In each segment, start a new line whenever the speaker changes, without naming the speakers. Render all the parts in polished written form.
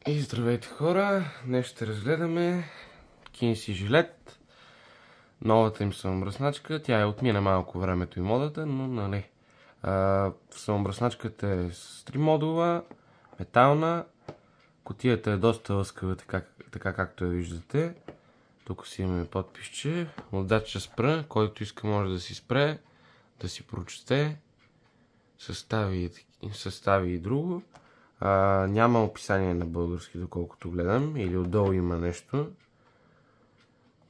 И здравейте хора, днес ще разгледаме Кинси Жилет, новата им самобръсначка. Тя отмина малко времето и модата, но нали. Самобръсначката е с 3 модула, метална, кутията е доста лъскава, така както я виждате. Тук си имаме подписче, отзад ще спра, който иска може да си спре, да си прочете, състави и друго. Няма описание на български, доколкото гледам, или отдолу има нещо.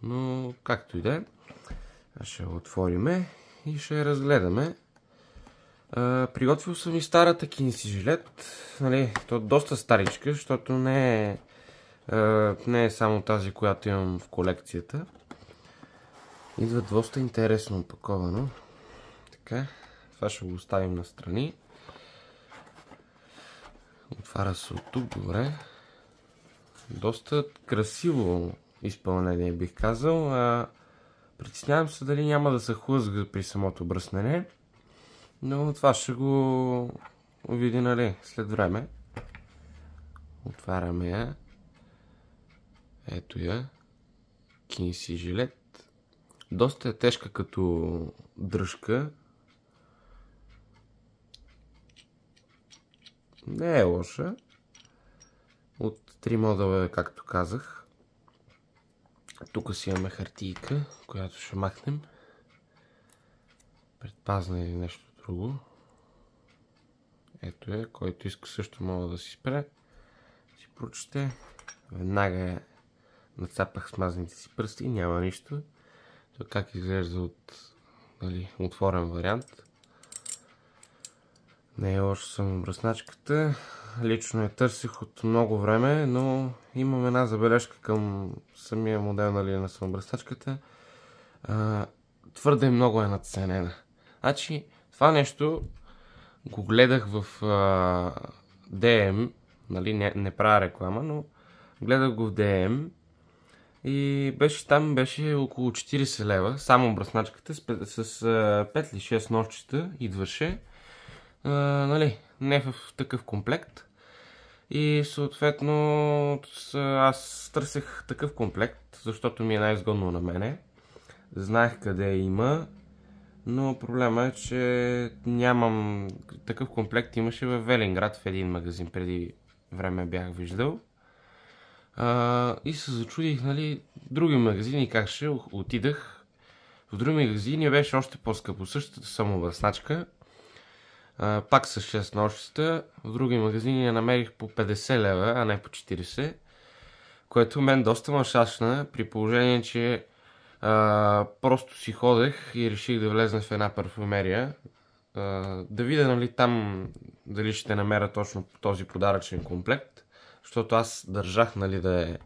Но както и да е, ще го отвориме и ще я разгледаме. Приготвил съм и старата Кинси Жилет. Нали, то е доста старичка, защото не е само тази, която имам в колекцията. Идва доста интересно опаковано. Така, това ще го оставим настрани. Отваря се от тук, добре. Доста красиво изпълнение, бих казал. Притеснявам се дали няма да се хлъзга при самото бръснене. Но това ще го види, нали, след време. Отваряме я. Ето я. Кинси Жилет. Доста е тежка като дръжка. Не е лоша. От 3 модела, както казах. Тук си имаме хартийка, която ще махнем. Предпазна или нещо друго. Ето е, който иска също мога да си спре. Си прочете. Веднага я нацапах смазните си пръсти, няма нищо. Това как изглежда от отворен вариант. Не е лошо самобръсначката. Лично я търсих от много време, но имам една забележка към самия модел на самобръсначката. Твърде много е надценена. Значи, това нещо го гледах в DM, нали, не правя реклама, но гледах го в DM и там беше около 40 лева, само бръсначката с 5 или 6 ножчета идваше. Нали, не в такъв комплект. И съответно аз търсех такъв комплект, защото ми е най-изгодно на мене. Знаех къде има, но проблема е, че нямам такъв комплект. Имаше в Велинград в един магазин, преди време бях виждал. И се зачудих, нали, други магазини как ще отидах. В други магазини беше още по-скъпо, същата самобръсначка. Пак с 6 ножчета. В други магазини я намерих по 50 лева, а не по 40. Което мен доста ме шашна, при положение, че просто си ходех и реших да влезна в една парфюмерия. Да видя, нали, там дали ще намеря точно този подаръчен комплект. Защото аз държах, нали, да е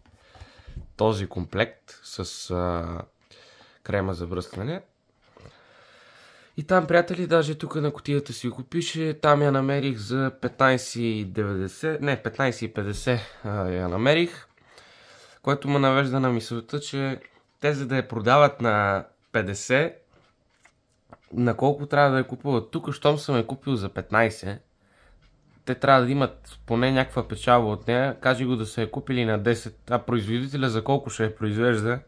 този комплект с крема за бръскане. И там, приятели, даже тук на кутията си го пише, там я намерих за 15,90, не, 15,50 я намерих, което ме навежда на мисълта, че те за да я продават на 50, на колко трябва да я купуват? Тук, щом съм я купил за 15, те трябва да имат поне някаква печалба от нея, кажи го да са я купили на 10, а производителя за колко ще я произвежда.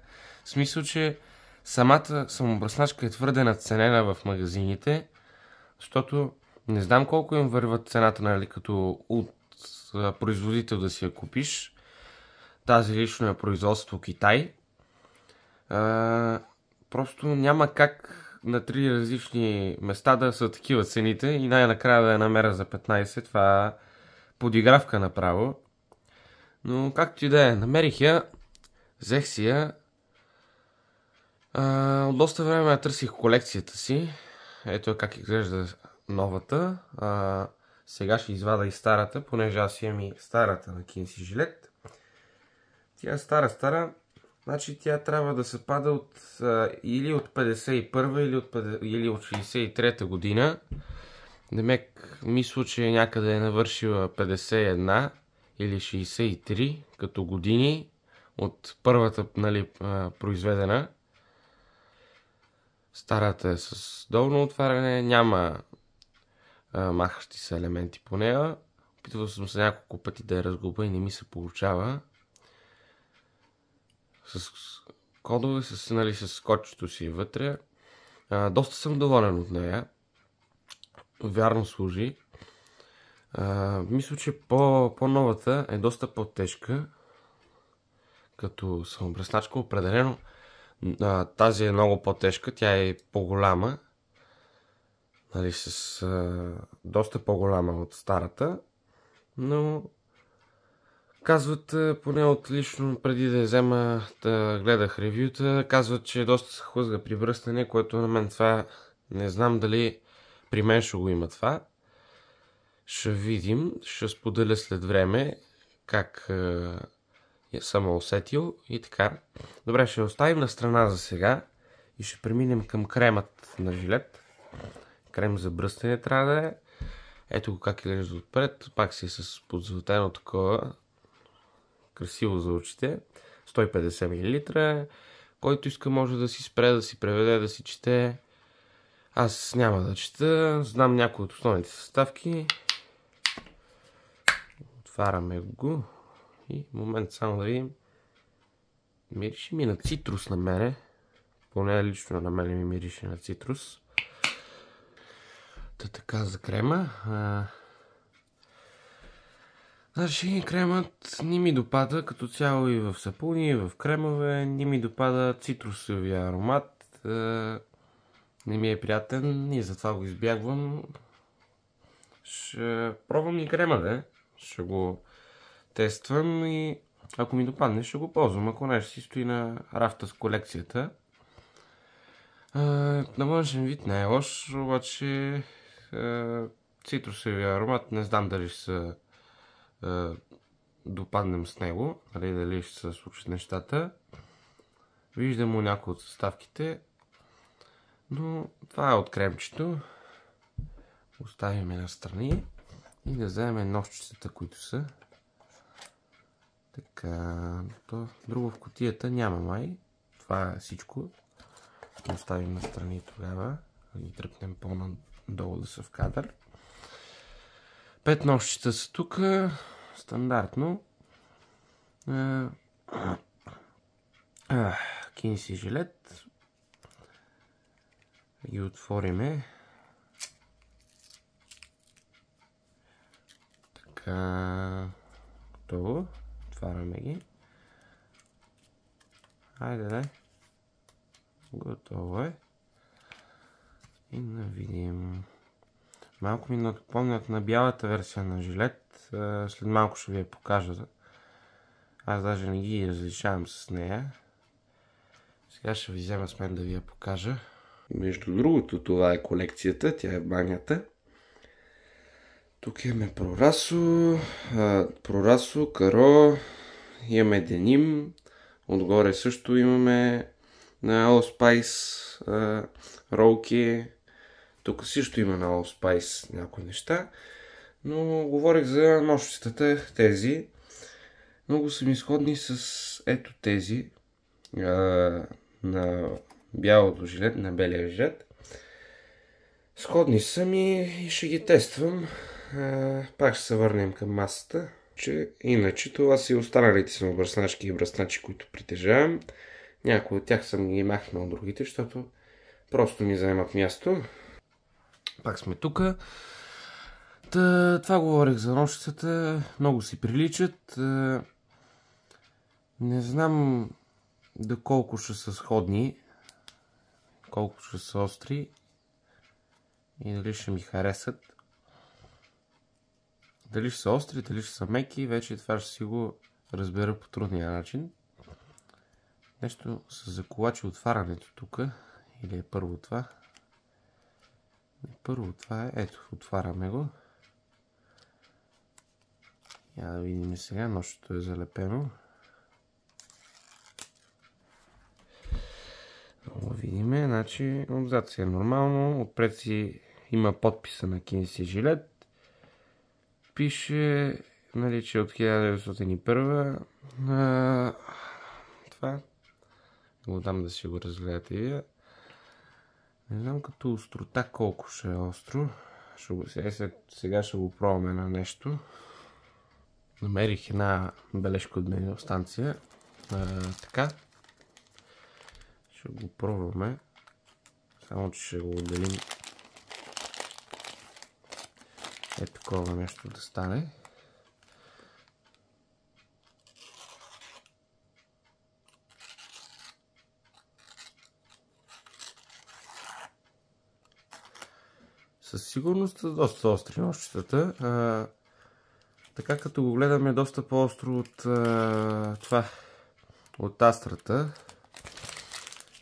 В смисъл, че самата самобръсначка е твърде надценена в магазините, защото не знам колко им върват цената, нали, като от производител да си я купиш. Тази лично е производство Китай. Просто няма как на 3 различни места да са такива цените и най-накрая да я намеря за 15. Това е подигравка направо. Но както и да е, намерих я, взех си я. От доста време я търсих колекцията си. Ето как изглежда новата. Сега ще извада и старата, понеже аз имам и старата на Кинси Жилет. Тя е стара. Значи тя трябва да се пада или от 51 или от 63-та година. Демек, мисля, че някъде е навършила 51 или 63 като години от първата, нали, произведена. Старата е с долно отваряне, няма махащи се елементи по нея. Опитвал съм се няколко пъти да я разглоба и не ми се получава. С кодове, с скотчето си вътре. Доста съм доволен от нея. Вярно служи. Мисля, че по-новата е доста по-тежка. Като самобръсначка определено. Тази е много по-тежка. Тя е по-голяма. Нали, доста по-голяма от старата. Но казват, поне от лично преди да я взема, да гледах ревюта, казват, че доста се хлъзга при бръснене, което на мен това не знам дали при мен ще го има това. Ще видим, ще споделя след време как съм усетил и така. Добре, ще оставим на страна за сега и ще преминем към кремът на жилет. Крем за бръснене трябва да е. Ето го как изглежда отпред. Пак си с подзлатено такова. Красиво за очите. 150 мл. Който иска може да си спре, да си преведе, да си чете. Аз няма да чета. Знам някои от основните съставки. Отваряме го. И момент само да видим. Мирише ми на цитрус на мене. Поне лично на мене ми мирише на цитрус. Така за крема. Значи кремът не ми допада като цяло и в сапуни, и в кремове. Не ми допада цитрусовия аромат. Не ми е приятен и затова го избягвам. Ще пробвам и крема, да. Ще го тествам и ако ми допадне ще го ползвам. Ако не, ще си стои на рафта с колекцията. На външен вид не е лош, обаче цитрусовия аромат не знам дали ще се допаднем с него, дали ще се случат нещата. Виждам му някои от съставките, но това е от кремчето. Оставим на страни и да вземем ножчицата, които са. Така, друго в кутията няма май. Това е всичко. Оставим на страни тогава. Да ги тръпнем по-надолу да са в кадър. 5 ножчета са тук. Стандартно. Кинси жилет. Ги отвориме. Така. Готово. Отваряме ги. Хайде, дай. Готово е. И да видим. Малко ми напомнят на бялата версия на жилет. След малко ще ви я покажа. Аз даже не ги различавам с нея. Сега ще ви взема с мен да ви я покажа. Между другото, това е колекцията. Тя е банята. Тук имаме Прорасо, Каро. Имаме Деним. Отгоре също имаме на Allspice ролки. Тук също има на Allspice някои неща. Но говорих за ножчетата, тези. Много са ми сходни с ето тези. На бялото жилет, на белия жилет. Сходни са ми и ще ги тествам. Пак ще се върнем към масата. Иначе това са и останалите самобръсначки и бръсначи, които притежавам. Някои от тях съм ги махнал от другите, защото просто ми заемат място. Пак сме тук. Това говорих за ножицата. Много си приличат. Не знам доколко ще са сходни, колко ще са остри и дали ще ми харесат. Дали ще са остри, дали ще са меки, вече това ще си го разбера по трудния начин. Нещо се заколачи отварянето тук. Или е първо това? Първо това е. Ето, отваряме го. Я да видим сега. Нощото е залепено. Много видиме. Значи, отзад си е нормално. Отпред си има подписа на Кинси жилет. Пише, нали, че от 1901. Това. Го дам да си го разгледате и вие. Не знам като острота колко ще е остро. Сега ще го пробваме на нещо. намерих една бележка от мен в станция. Така. Ще го пробваме. Само че ще го отделим. Такова нещо да стане. Със сигурност са доста остри ножчетата. Така като го гледаме доста по-остро от това, от Астрата.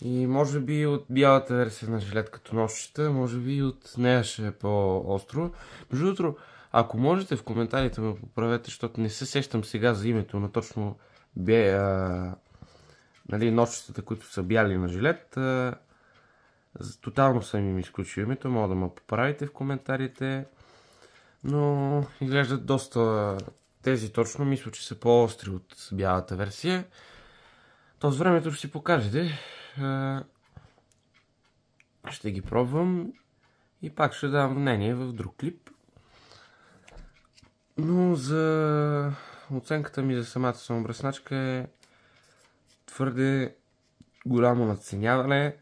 И може би от бялата версия на жилетката ножчета, може би от нея ще е по-остро. Между другото, ако можете в коментарите ме поправете, защото не се сещам сега за името на точно ножчетата, които са бяли на жилет. Тотално съм им изключил името, мога да ме поправите в коментарите. Но изглеждат доста тези точно, мисля, че са по-остри от бялата версия. То с времето ще си покажете. Ще ги пробвам и пак ще дам мнение в друг клип. Но за оценката ми за самата самобръсначка е твърде голямо надценяване.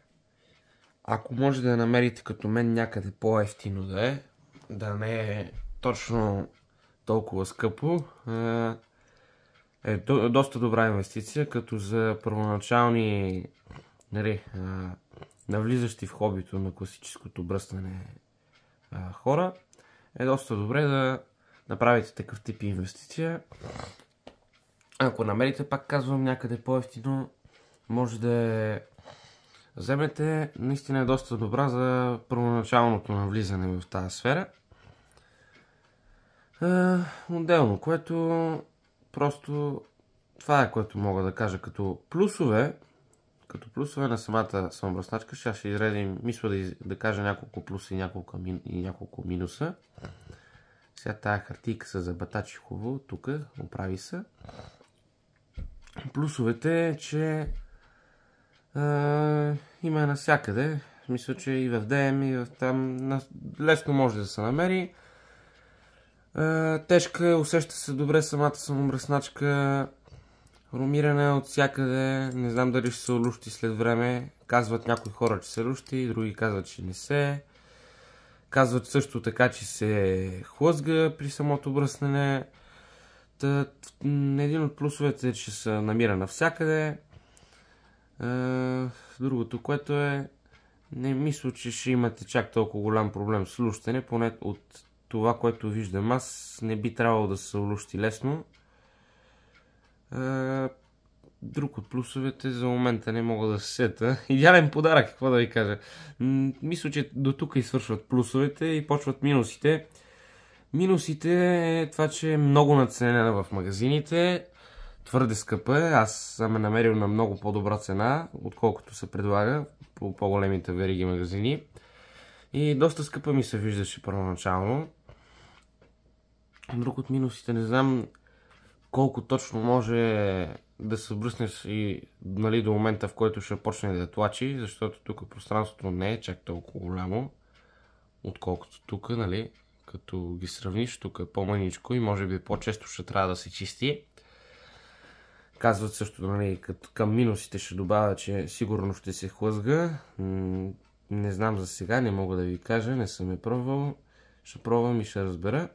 Ако може да я намерите като мен някъде по-евтино да не е точно толкова скъпо, е доста добра инвестиция, като за първоначални навлизащи в хобито на класическото бръснене хора, е доста добре да направите такъв тип инвестиция. Ако намерите, пак казвам, някъде по-евтино, може да я вземете. Наистина е доста добра за първоначалното навлизане в тази сфера. Отделно, което просто това е, което мога да кажа като плюсове. Като плюсове на самата самобръсначка, ще изредим, мисля да кажа няколко плюса и няколко минуса. Сега тая хартийка се забатачи хубаво, тук, оправи се. Плюсовете е, че има навсякъде. Мисля, че и в DM, и в там лесно може да се намери. Тежка, усеща се добре самата самобръсначка. Хромиране от всякъде. Не знам дали ще се олущи след време. Казват някои хора, че се лущи, други казват, че не се. Казват също така, че се хлъзга при самото бръснене. Един от плюсовете е, че се намира навсякъде. Другото, което е, не мисля, че ще имате чак толкова голям проблем с лущене, поне от това, което виждам аз, не би трябвало да се олущи лесно. Друг от плюсовете за момента не мога да се сета. Идеален подарък, какво да ви кажа. Мисля, че до тук и свършват плюсовете и почват минусите. Минусите е това, че е много надценена в магазините. Твърде скъпа е. Аз съм намерил на много по-добра цена, отколкото се предлага по по-големите вериги магазини. И доста скъпа ми се виждаше първоначално. Друг от минусите, не знам колко точно може да се бръснеш и до момента, в който ще почне да тлачи, защото тук пространството не е чак толкова голямо, отколкото тук, като ги сравниш, тук е по-маничко и може би по-често ще трябва да се чисти. Казват също, като към минусите ще добавя, че сигурно ще се хлъзга. Не знам за сега, не мога да ви кажа, не съм я пробвал. Ще пробвам и ще разбера.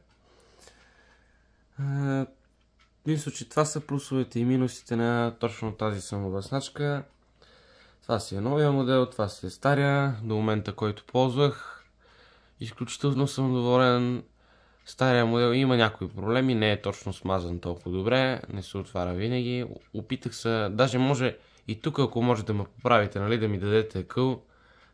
Мисля, че това са плюсовете и минусите на точно тази самобръсначка. Това си е новия модел, това си е стария, до момента който ползвах. Изключително съм доволен. Стария модел има някои проблеми, не е точно смазан толкова добре, не се отваря винаги. Опитах се, даже може и тук, ако може да ме поправите, да ми дадете акъл,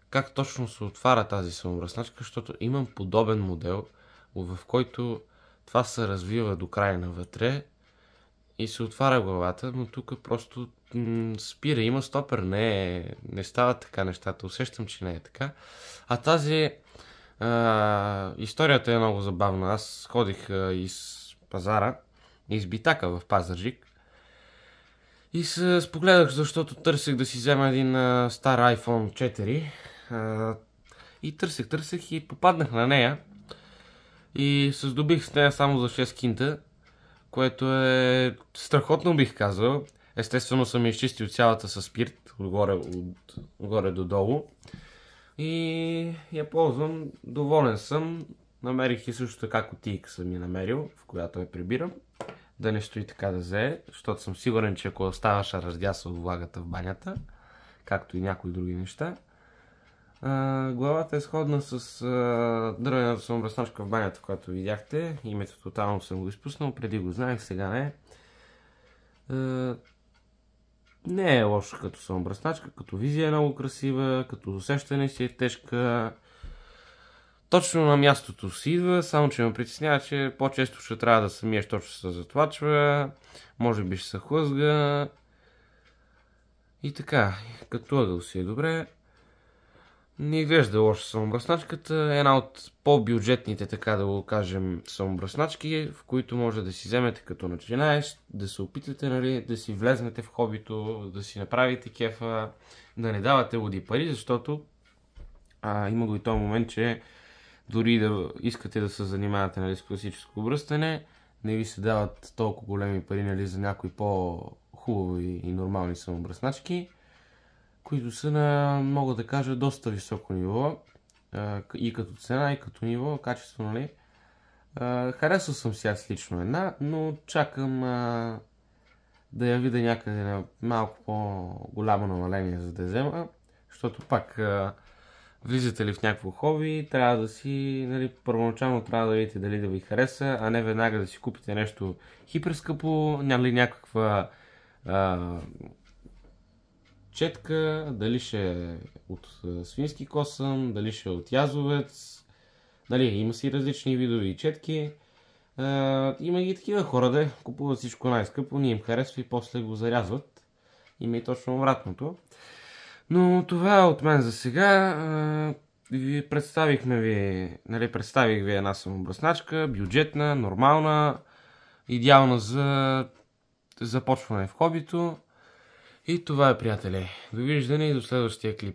как точно се отваря тази самобръсначка, защото имам подобен модел, в който това се развива до края навътре и се отваря главата, но тук просто спира, има стопер, не става така нещата, усещам, че не е така. А тази историята е много забавна. Аз ходих из пазара, из Битака в Пазарджик и се спогледах, защото търсех да си взема един стар iPhone 4 и търсех и попаднах на нея и се здобих с нея само за 6 кинта, което е страхотно, бих казал. Естествено съм изчистил цялата със спирт, отгоре до долу. И я ползвам, доволен съм. Намерих и също така кутийка съм я намерил, в която я прибирам. Да не стои така да зее, защото съм сигурен, че ако оставаш разгяса от влагата в банята, както и някои други неща. Главата е сходна с дървената самобръсначка в банята, която видяхте. Името тотално съм го изпуснал, преди го знаех, сега не е. Не е лошо като самобръсначка, като визия е много красива, като усещане си е тежка. Точно на мястото си идва, само че ме притеснява, че по-често ще трябва да самия точно се затлачва, може би ще се хлъзга. И така, като ъгъл си е добре. Не изглежда лошо самобръсначката, е една от по-бюджетните, така да го кажем, самобръсначки, в които може да си вземете като начинаеш, да се опитате, нали, да си влезнете в хобито, да си направите кефа, да не давате луди пари, защото има го и този момент, че дори да искате да се занимавате, нали, с класическо бръстене, не ви се дават толкова големи пари, нали, за някои по-хубави и нормални самобръсначки, които са на, мога да кажа, доста високо ниво. И като цена, и като ниво, качество, нали. Харесал съм си аз лично една, но чакам да я видя някъде на малко по-голямо намаление, за да я взема, защото пак влизате ли в някакво хоби, трябва да си, нали, първоначално трябва да видите дали да ви хареса, а не веднага да си купите нещо хиперскъпо, нали, някаква четка, дали ще е от свински косъм, дали ще е от язовец, нали, има си различни видови четки. Има и такива хора, да купуват всичко най-скъпо, не им харесва и после го зарязват. Има и точно обратното. Но това е от мен за сега. Представих ви една самобръсначка, бюджетна, нормална, идеална за започване в хобито. И това е, приятели. Довиждане и до следващия клип.